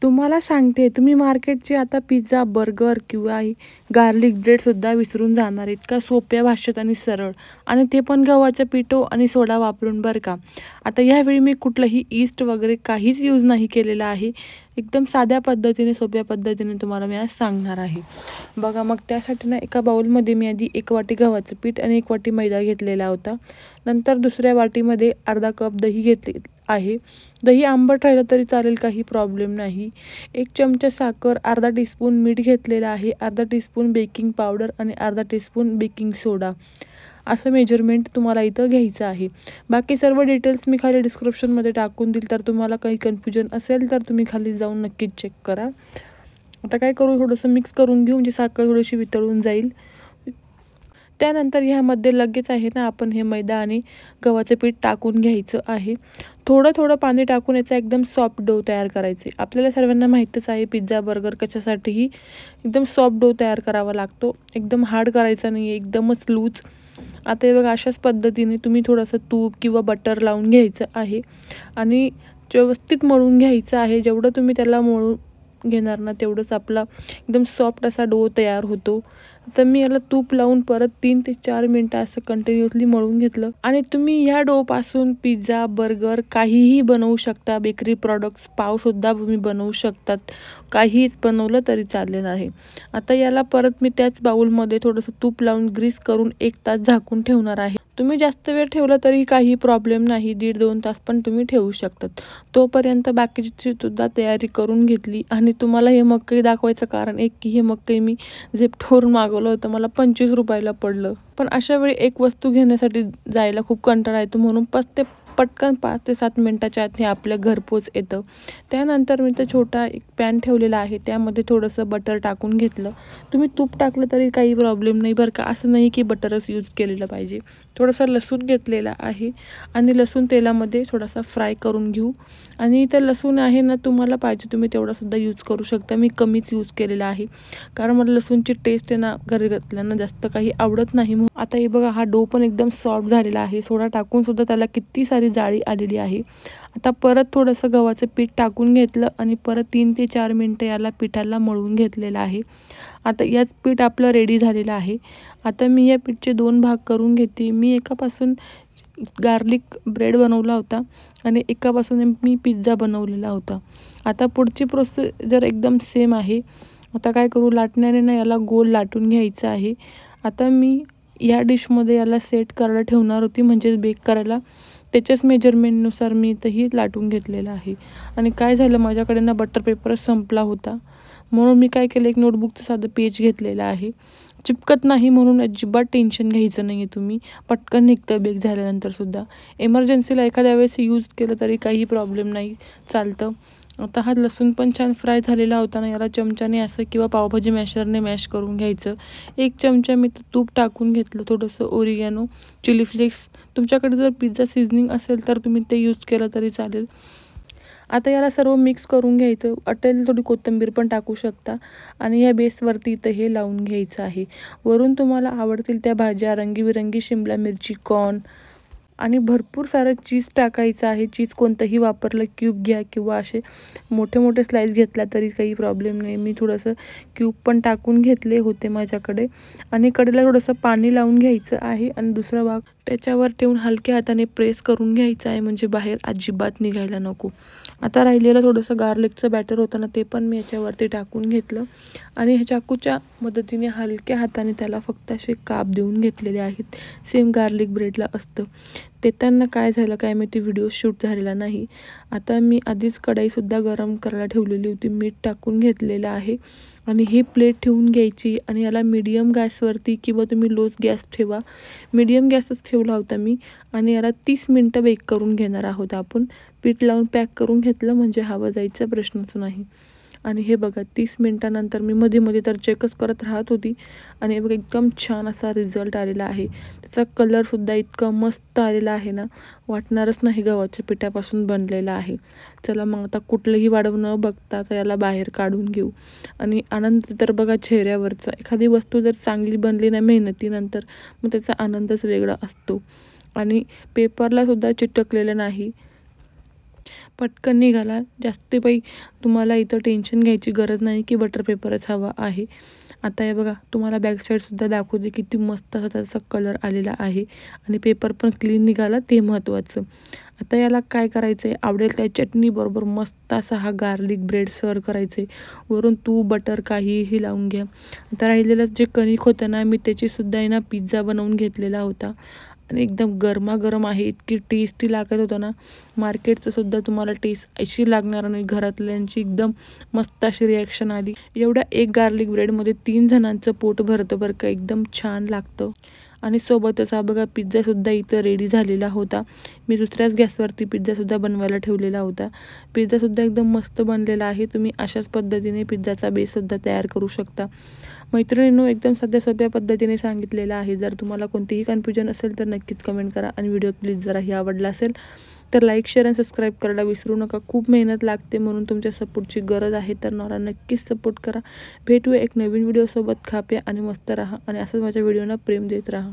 तुम्हाला सांगते, तुम्ही मार्केटचे आता पिझ्झा, बर्गर किंवा गार्लिक ब्रेडसुद्धा विसरून जाणार, इतका सोप्या भाषेत आणि सरळ, आणि ते पण गव्हाचं पिठो आणि सोडा वापरून बरं का. आता ह्यावेळी मी कुठलंही ईस्ट वगैरे काहीच यूज नाही केलेलं आहे. एकदम साध्या पद्धतीने, सोप्या पद्धतीने तुम्हाला मी आज सांगणार आहे. बघा, मग त्यासाठी ना एका बाउलमध्ये मी आधी 1 वाटी गव्हाचं पीठ आणि 1 वाटी मैदा घेतलेला होता. नंतर दुसऱ्या वाटीमध्ये अर्धा कप दही घेतले आहे. दही आंबट राहिलं तरी चालेल, काही प्रॉब्लेम नाही. 1 चमचा साखर, अर्धा टीस्पून मीठ घेतलेलं आहे, अर्धा टीस्पून बेकिंग पावडर आणि अर्धा टीस्पून बेकिंग सोडा. असं मेजरमेंट तुम्हाला इथं घ्यायचं आहे. बाकी सर्व डिटेल्स मी खाली डिस्क्रिप्शनमध्ये टाकून देईल, तर तुम्हाला काही कन्फ्युजन असेल तर तुम्ही खाली जाऊन नक्कीच चेक करा. आता काय करू, थोडंसं मिक्स करून घेऊ, म्हणजे साखर थोडीशी वितळून जाईल. त्यानंतर ह्यामध्ये लगेच आहे ना आपण हे मैदा आणि गव्हाचं पीठ टाकून घ्यायचं आहे. थोडं थोडं पाणी टाकून याचा एकदम सॉफ्ट डो तयार करायचे. आपल्याला सर्वांना माहीतच आहे, पिझ्झा, बर्गर कशासाठीही एकदम सॉफ्ट डो तयार करावा लागतो. एकदम हार्ड करायचा नाही आहे, एकदमच लूज. आता हे बघा, अशाच पद्धतीने तुम्ही थोडंसं तूप किंवा बटर लावून घ्यायचं आहे आणि व्यवस्थित मळून घ्यायचं आहे. जेवढं तुम्ही त्याला मळून घेणार ना, तेवढंच आपला एकदम सॉफ्ट असा डो तयार होतो. तर मी याला तूप लावून परत 3 ते 4 मिनटं असं कंटिन्युअसली मळून घेतलं. आणि तुम्ही ह्या डोपासून पिझ्झा, बर्गर काहीही बनवू शकता. बेकरी प्रॉडक्ट्स, पावसुद्धा तुम्ही बनवू शकतात. काहीच बनवलं तरी चालेल आहे. आता याला परत मी त्याच बाउलमध्ये थोडंसं तूप लावून ग्रीस करून 1 तास झाकून ठेवणार आहे. तुम्ही जास्त वेळ ठेवलं तरी काही प्रॉब्लेम नाही, 1.5-2 तास पण तुम्ही ठेवू शकतात. तोपर्यंत बाकीची सुद्धा तयारी करून घेतली. आणि तुम्हाला हे मकई दाखवायचं कारण एक की हे मकई मी झेप्टोवरून मागवलं होतं, मला 25 रुपयाला पडलं. पण अशा वेळी एक वस्तू घेण्यासाठी जायला खूप कंटाळा येतो, म्हणून पटकन 5 ते 7 मिनटाच्या आत हे आपल्या घरपोच येतं. त्यानंतर मी तर छोटा एक पॅन ठेवलेला आहे, त्यामध्ये थोडंसं बटर टाकून घेतलं. तुम्ही तूप टाकलं तरी काही प्रॉब्लेम नाही बरं का. असं नाही की बटरच यूज केलेलं पाहिजे. थोडंसं लसूण घेतलेला आहे आणि लसूण तेलामध्ये थोडासा फ्राय करून घेऊ. आणि इथं लसूण आहे ना, तुम्हाला पाहिजे तुम्ही तेवढासुद्धा यूज करू शकता. मी कमीच यूज केलेला आहे, कारण मला लसूणची टेस्ट आहे ना घरगुतील्यांना जास्त काही आवडत नाही. म्हणून आता हे बघा, हा डो पण एकदम सॉफ्ट झालेला आहे. सोडा टाकून सुद्धा त्याला किती सारी जाळी आलेली आहे. आता परत थोडंसं गव्हाचं पीठ टाकून घेतलं आणि परत 3 ते 4 मिनटं याला पिठाला मळून घेतलेलं आहे. आता याच पीठ आपलं रेडी झालेलं आहे. आता मी या पीठचे 2 भाग करून घेते. मी एकापासून गार्लिक ब्रेड बनवला होता आणि एकापासून मी पिझ्झा बनवलेला होता. आता पुढची प्रोसिजर एकदम सेम आहे. आता काय करू, लाटण्याने ना याला गोल लाटून घ्यायचं आहे. आता मी या डिशमध्ये याला सेट करायला ठेवणार होती, म्हणजेच बेक करायला. त्याच्याच मेजरमेंटनुसार मी इथंही लाटून घेतलेलं आहे. आणि काय झालं, माझ्याकडे ना बटर पेपरच संपला होता, म्हणून मी काय केलं, एक नोटबुकचं साधं पेज घेतलेलं आहे. चिपकत नाही म्हणून अजिबात टेन्शन घ्यायचं नाही आहे तुम्ही. पटकन निघतं बेक झाल्यानंतरसुद्धा. एमर्जन्सीला एखाद्या वेळेस यूज केलं तरी काही प्रॉब्लेम नाही, चालतं. आता हा लसूण पण छान फ्राय झालेला होता ना, याला चमच्याने असं किंवा पावभाजी मॅशरने मॅश करून घ्यायचं. 1 चमचा मी तूप टाकून घेतलं, थोडंसं ओरिगॅनो, चिली फ्लेक्स. तुमच्याकडे जर पिझ्झा सीझनिंग असेल तर तुम्ही ते यूज केलं तरी चालेल. आता याला सर्व मिक्स करून घ्यायचं. वाटेल थोडी कोथिंबीर पण टाकू शकता. आणि ह्या बेसवरती इथं हे लावून घ्यायचं आहे. वरून तुम्हाला आवडतील त्या भाज्या, रंगीबिरंगी शिमला मिरची, कॉर्न आणि भरपूर सारं चीज टाकायचं आहे. चीज कोणतंही वापरलं, क्यूब घ्या किंवा असे मोठे मोठे स्लाईस घेतला तरी काही प्रॉब्लेम नाही. मी थोडंसं क्यूब पण टाकून घेतले होते माझ्याकडे. आणि कडेला थोडंसं पाणी लावून घ्यायचं आहे आणि दुसरा भाग त्याच्यावर ठेवून हलक्या हाताने प्रेस करून घ्यायचं आहे, म्हणजे बाहेर अजिबात निघायला नको. आता राहिलेलं थोडंसं गार्लिकचं बॅटर होतं ना, ते पण मी याच्यावरती टाकून घेतलं आणि ह्या चाकूच्या मदतीने हलक्या हाताने त्याला फक्त असे काप देऊन घेतलेले आहेत. सेम गार्लिक ब्रेडला असतं. ते त्यांना काय झालं काय माहिती, व्हिडिओ शूट झालेला नाही. आता मी आधीच कढईसुद्धा गरम करायला ठेवलेली होती, मीठ टाकून घेतलेलं आहे. आणि ही प्लेट ठेवून घ्यायची आणि याला मीडियम गॅसवरती किंवा तुम्ही लोच गॅस ठेवा. मीडियम गॅसच ठेवला होता मी. आणि याला 30 मिनटं बेक करून घेणार आहोत आपण. पीठ लावून पॅक करून घेतलं म्हणजे हवा जायचा प्रश्नच नाही. आणि हे बघा, 30 मिनटानंतर मी मध्ये मध्ये तर चेकच करत राहत होती. आणि हे बघा, एकदम छान असा रिझल्ट आलेला आहे. त्याचा कलरसुद्धा इतका मस्त आलेला आहे ना, वाटणारच नाही गव्हाच्या पिठापासून बनलेला आहे. चला मग आता कुठलंही वाढव न बघता आता याला बाहेर काढून घेऊ. आणि आनंद तर बघा चेहऱ्यावरचा. एखादी वस्तू जर चांगली बनली ना मेहनतीनंतर, मग त्याचा आनंदच वेगळा असतो. आणि पेपरला सुद्धा चिटकलेलं नाही. पटकन निघाला. जास्त बाई तुम्हाला इथं टेन्शन घ्यायची गरज नाही की बटर पेपरच हवा आहे. आता हे बघा, तुम्हाला बॅक साईडसुद्धा दाखवते किती मस्त असा त्याचा कलर आलेला आहे आणि पेपर पण क्लीन निघाला, ते महत्त्वाचं. आता याला काय करायचं आहे, आवडेल त्या चटणीबरोबर मस्त असा हा गार्लिक ब्रेड सर्व करायचं आहे. वरून तूप बटर काहीही लावून घ्या. आता राहिलेलं जे कणिक होतं ना, मी त्याचीसुद्धा आहे ना पिझ्झा बनवून घेतलेला होता आणि एकदम गरमागरम आहे. इतकी टेस्टी लागत होतं ना, मार्केटचं सुद्धा तुम्हाला टेस्ट अशी लागणार नाही. घरातल्यांची एकदम मस्त अशी रिॲक्शन आली. एवढ्या एक गार्लिक ब्रेडमध्ये 3 जणांचं पोट भरतं बरं का, एकदम छान लागतं. आणि सोबतच हा बघा पिझ्झासुद्धा इथं रेडी झालेला होता. मी दुसऱ्याच गॅसवरती पिझ्झासुद्धा बनवायला ठेवलेला होता. पिझ्झासुद्धा एकदम मस्त बनलेला आहे. तुम्ही अशाच पद्धतीने पिझ्झाचा बेससुद्धा तयार करू शकता. मैत्रिणींनो, एकदम साध्या सोप्या पद्धतीने सांगितलेलं आहे. जर तुम्हाला कोणतीही कन्फ्युजन असेल तर नक्कीच कमेंट करा आणि व्हिडिओ प्लीज जराही आवडला असेल तर लाईक शेअर आणि सबस्क्राईब करायला विसरू नका. खूप मेहनत लागते म्हणून तुमच्या सपोर्टची गरज आहे, तर मला नक्कीच सपोर्ट करा. भेटूया एक नवीन व्हिडिओसोबत. खा प्या आणि मस्त राहा आणि असंच माझ्या व्हिडिओना प्रेम देत राहा.